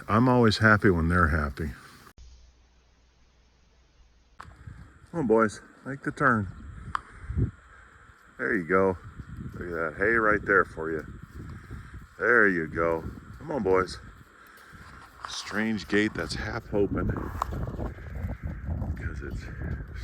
I'm always happy when they're happy. Come on, boys, make the turn. There you go. Look at that hay right there for you. There you go. Come on, boys. Strange gate that's half open because it's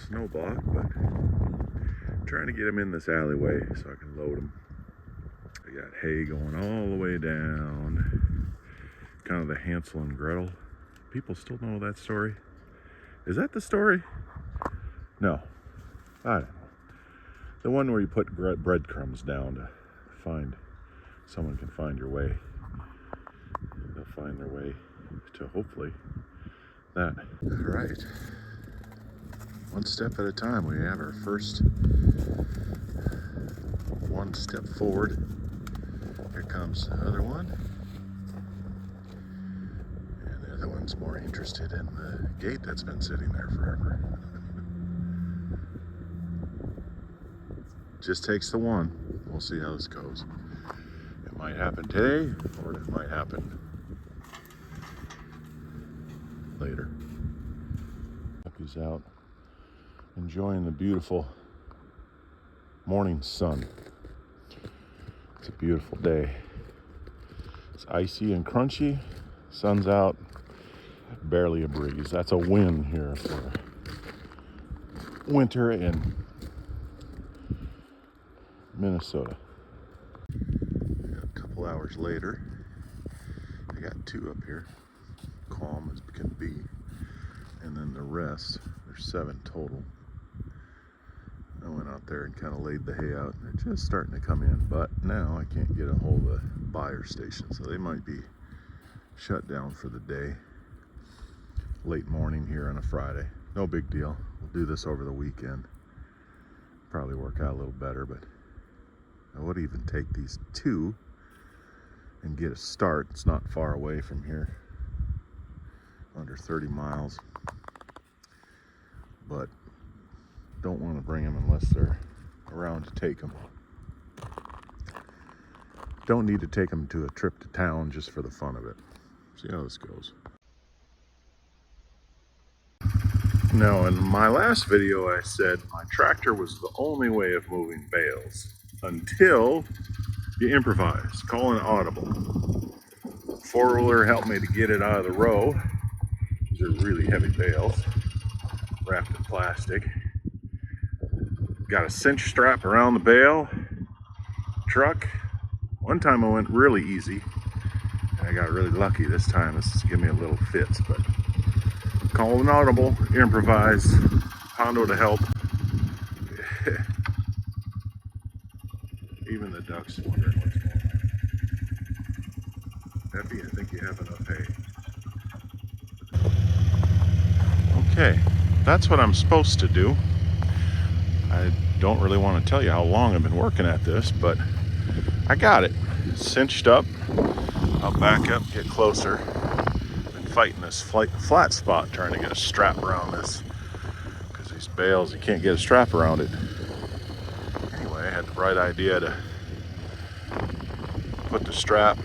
snow block, but I'm trying to get them in this alleyway so I can load them. I got hay going all the way down. Kind of the Hansel and Gretel. People still know that story. Is that the story? No. I don't know. The one where you put breadcrumbs down to find, someone can find your way. They'll find their way to hopefully that. All right. One step at a time. We have our first one step forward. Here comes the other one. And the other one's more interested in the gate that's been sitting there forever. Just takes the one. We'll see how this goes. It might happen today, or it might happen later. Puppy's out enjoying the beautiful morning sun. It's a beautiful day. It's icy and crunchy. Sun's out. Barely a breeze. That's a win here for winter in Minnesota. A couple hours later, I got two up here, calm as can be, and then the rest, there's 7 total. I went out there and kind of laid the hay out. They're just starting to come in, but now I can't get a hold of the buyer station, so they might be shut down for the day. Late morning here on a Friday. No big deal. We'll do this over the weekend. Probably work out a little better, but I would even take these 2 and get a start. It's not far away from here, under 30 miles, but don't want to bring them unless they're around to take them. Don't need to take them to a trip to town just for the fun of it. See how this goes. Now, in my last video, I said my tractor was the only way of moving bales until you improvise, call an audible. Four-wheeler helped me to get it out of the row. These are really heavy bales, wrapped in plastic. Got a cinch strap around the bale, truck. One time I went really easy, and I got really lucky this time. This is giving me a little fits, but call an audible, improvise, Hondo to help. Even the ducks wondering what's going on. Peppy, I think you have enough hay. Okay, that's what I'm supposed to do. I don't really want to tell you how long I've been working at this, but I got it. Cinched up. I'll back up, get closer. Been fighting this flat spot, trying to get a strap around this. Because these bales, you can't get a strap around it. Anyway, I had the bright idea to put the strap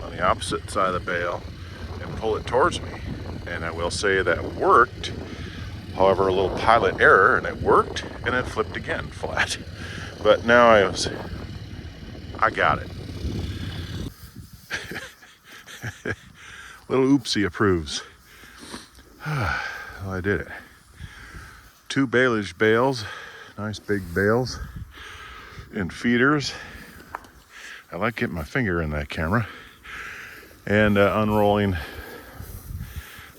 on the opposite side of the bale and pull it towards me. And I will say that worked. However, a little pilot error, and it worked, and it flipped again flat. But now I got it. Little oopsie approves. Well, I did it. 2 baleage bales, nice big bales, and feeders. I like getting my finger in that camera. And unrolling,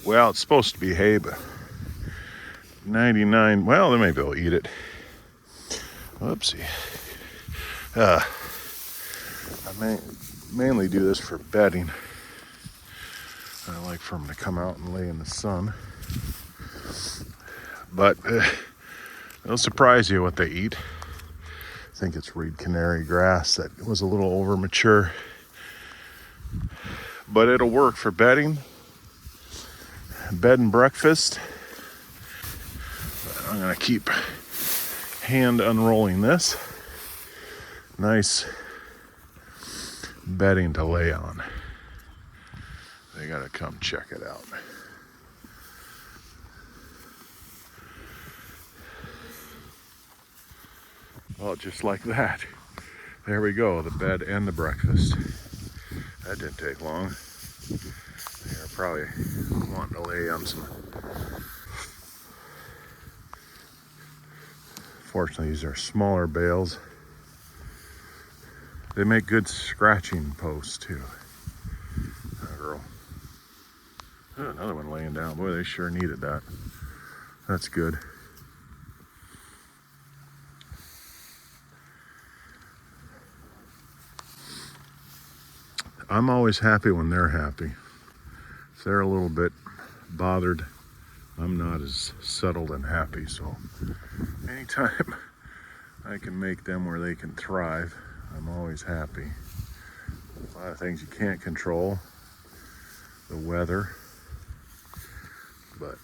well, it's supposed to be hay, but 99, well, then maybe they'll eat it. Whoopsie. I mainly do this for bedding. I like for them to come out and lay in the sun. But it'll surprise you what they eat. I think it's reed canary grass that was a little over mature. But it'll work for bedding, bed and breakfast. I'm gonna keep hand unrolling this. Nice bedding to lay on. They gotta come check it out. Well, just like that. There we go, the bed and the breakfast. That didn't take long. They're probably wanting to lay on some. Fortunately, these are smaller bales. They make good scratching posts too. That girl. Oh, another one laying down. Boy, they sure needed that. That's good. I'm always happy when they're happy. If they're a little bit bothered, I'm not as settled and happy. So anytime I can make them where they can thrive, I'm always happy. A lot of things you can't control, the weather, but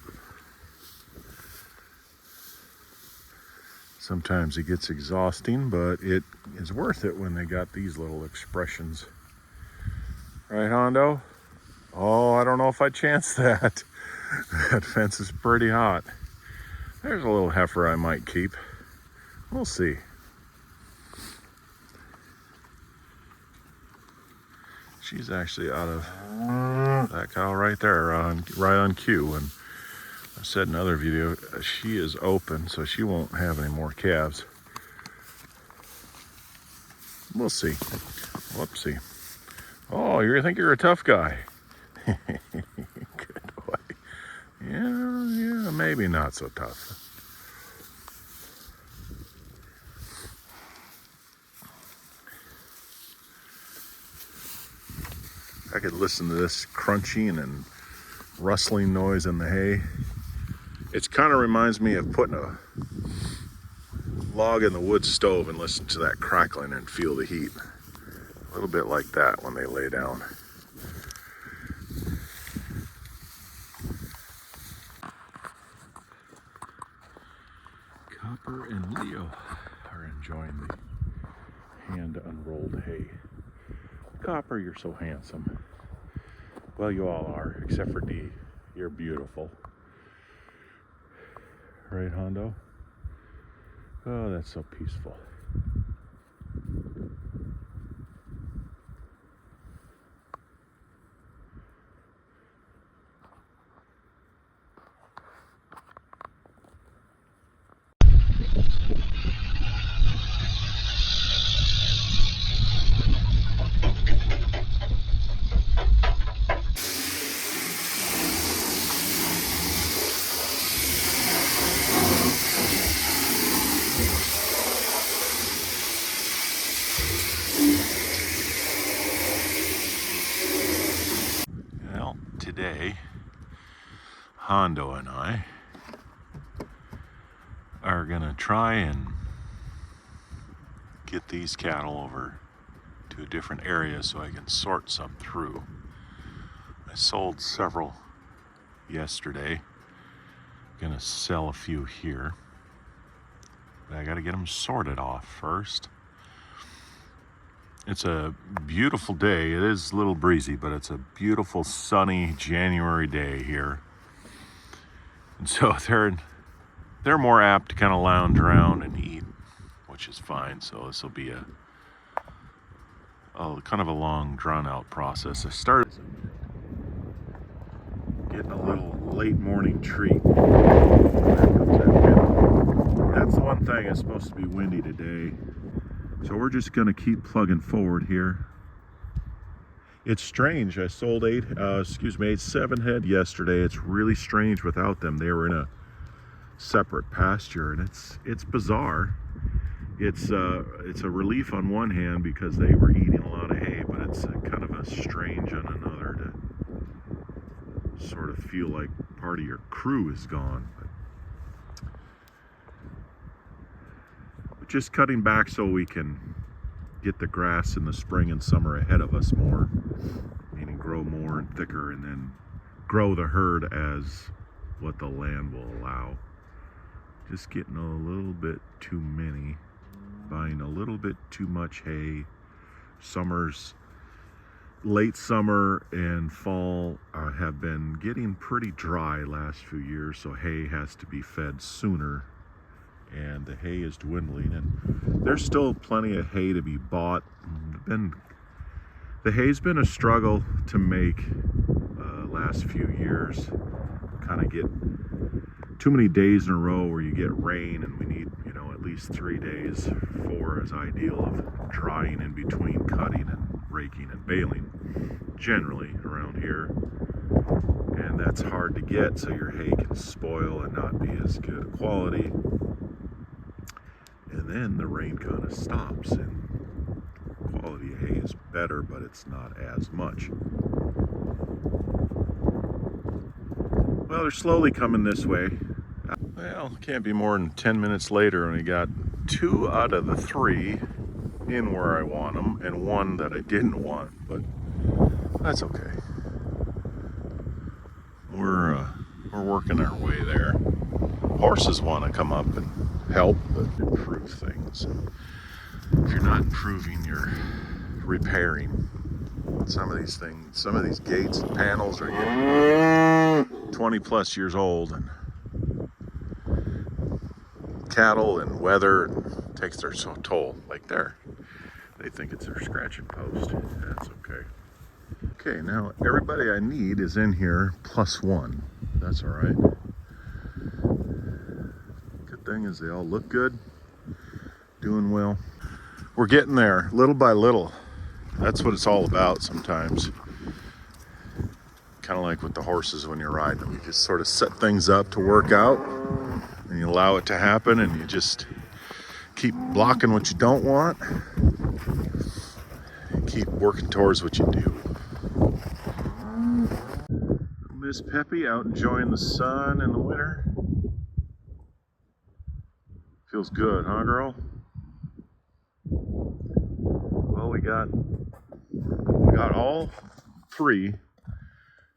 sometimes it gets exhausting, but it is worth it when they got these little expressions. Right, Hondo? Oh, I don't know if I chance that. That fence is pretty hot. There's a little heifer I might keep. We'll see. She's actually out of that cow right there, right on cue. And I said in another video, she is open, so she won't have any more calves. We'll see. Whoopsie. Oh, you think you're a tough guy? Good boy. Yeah, maybe not so tough. I could listen to this crunching and rustling noise in the hay. It kind of reminds me of putting a log in the wood stove and listen to that crackling and feel the heat. A little bit like that when they lay down. Copper and Leo are enjoying the hand unrolled hay. Copper, you're so handsome. Well, you all are, except for Dee. You're beautiful. Right, Hondo? Oh, that's so peaceful. Well, today, Hondo and I are gonna try and get these cattle over to a different area so I can sort some through. I sold several yesterday. Gonna sell a few here. But I gotta get them sorted off first. It's a beautiful day. It is a little breezy, but it's a beautiful sunny January day here. And so they're more apt to kind of lounge around and eat, which is fine. So this will be a kind of a long, drawn-out process. I started getting a little late morning treat. That's the one thing. It's supposed to be windy today, so we're just gonna keep plugging forward here. It's strange. I sold 7 head yesterday. It's really strange without them. They were in a separate pasture, and it's bizarre. It's a relief on one hand because they were eating a lot of hay, but it's kind of a strange on another to sort of feel like part of your crew is gone. But just cutting back so we can get the grass in the spring and summer ahead of us more, meaning grow more and thicker, and then grow the herd as what the land will allow. Just getting a little bit too many, buying a little bit too much hay. Summer's late summer and fall have been getting pretty dry last few years, so hay has to be fed sooner, and the hay is dwindling, and there's still plenty of hay to be bought. The hay's been a struggle to make last few years. Kind of get too many days in a row where you get rain, and we need, you know, at least 3 days. 4 is ideal of drying in between cutting and raking and baling, generally around here. And that's hard to get, so your hay can spoil and not be as good quality. And then the rain kind of stops, and quality of hay is better, but it's not as much. Well, they're slowly coming this way. Well, can't be more than 10 minutes later, and we got 2 out of the 3 in where I want them, and 1 that I didn't want, but that's okay. We're working our way there. Horses want to come up and help, but improve things. If you're not improving, you're repairing. Some of these things, some of these gates and panels are getting 20 plus years old, and cattle and weather takes their toll. Like there, they think it's their scratching post. That's okay. Okay, now everybody I need is in here +1. That's all right. Good thing is they all look good, doing well. We're getting there little by little. That's what it's all about sometimes. Kind of like with the horses when you're riding them. You just sort of set things up to work out, and you allow it to happen, and you just keep blocking what you don't want, and keep working towards what you do. Miss Peppy out enjoying the sun in the winter. Feels good, huh, girl? Well, we got all 3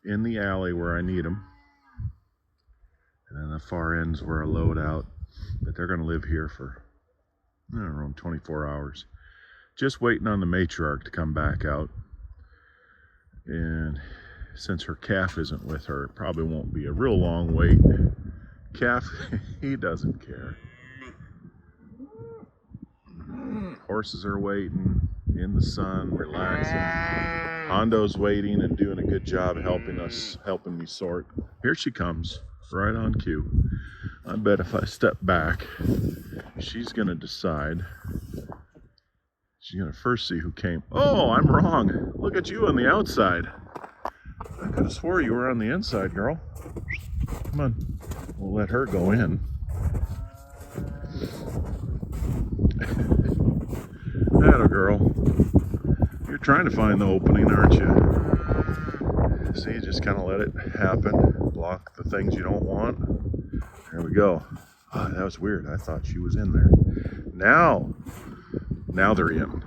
in the alley where I need them, and then the far ends where I load out. But they're going to live here for around 24 hours. Just waiting on the matriarch to come back out. And since her calf isn't with her, it probably won't be a real long wait. Calf, he doesn't care. Horses are waiting in the sun, relaxing. Hondo's waiting and doing a good job helping me sort. Here she comes, right on cue. I bet if I step back, she's gonna decide. She's gonna first see who came. Oh, I'm wrong. Look at you on the outside. I could have swore you were on the inside, girl. Come on, we'll let her go in. Atta girl. You're trying to find the opening, aren't you? See, you just kind of let it happen. Block the things you don't want. There we go. Oh, that was weird. I thought she was in there. Now they're in.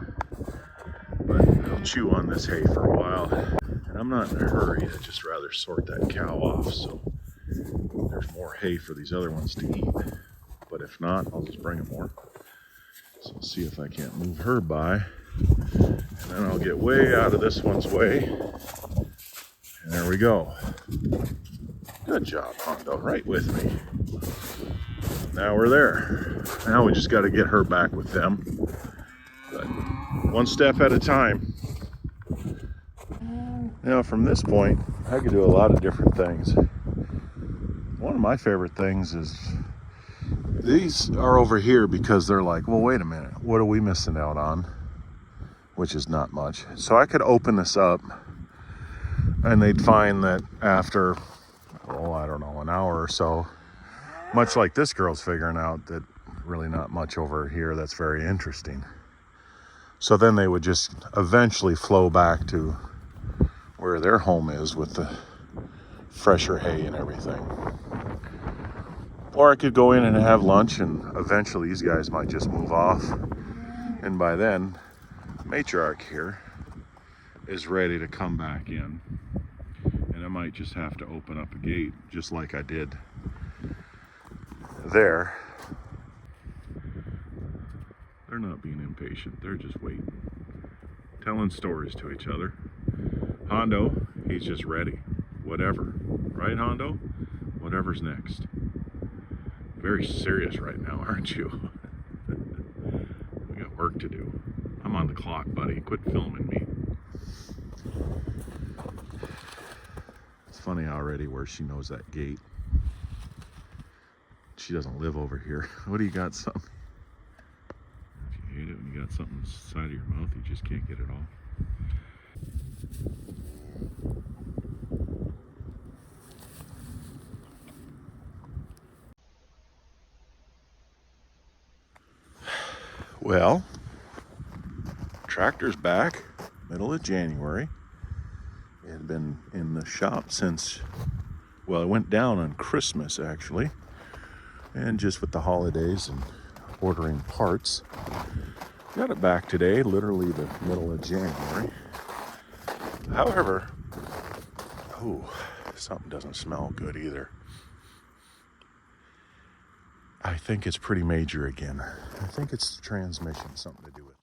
But they'll chew on this hay for a while. And I'm not in a hurry. I'd just rather sort that cow off so there's more hay for these other ones to eat. But if not, I'll just bring them more. So I'll see if I can't move her by. And then I'll get way out of this one's way. And there we go. Good job, Hondo, right with me. Now we're there. Now we just got to get her back with them. But one step at a time. Now from this point, I could do a lot of different things. One of my favorite things is these are over here because they're like, well, wait a minute, what are we missing out on? Which is not much. So I could open this up and they'd find that after, I don't know, an hour or so, much like this girl's figuring out that really not much over here that's very interesting. So then they would just eventually flow back to where their home is with the fresher hay and everything. Or I could go in and have lunch, and eventually these guys might just move off. And by then, matriarch here is ready to come back in. And I might just have to open up a gate, just like I did there. They're not being impatient, they're just waiting. Telling stories to each other. Hondo, he's just ready. Whatever. Right, Hondo? Whatever's next. Very serious right now, aren't you? We got work to do. I'm on the clock, buddy. Quit filming me. It's funny already where she knows that gate. She doesn't live over here. What do you got, something? If you hate it when you got something inside of your mouth, you just can't get it off. Well, tractor's back, middle of January. It had been in the shop since, well, it went down on Christmas actually. And just with the holidays and ordering parts, got it back today, literally the middle of January. However, something doesn't smell good either. I think it's pretty major again. I think it's the transmission, something to do with it.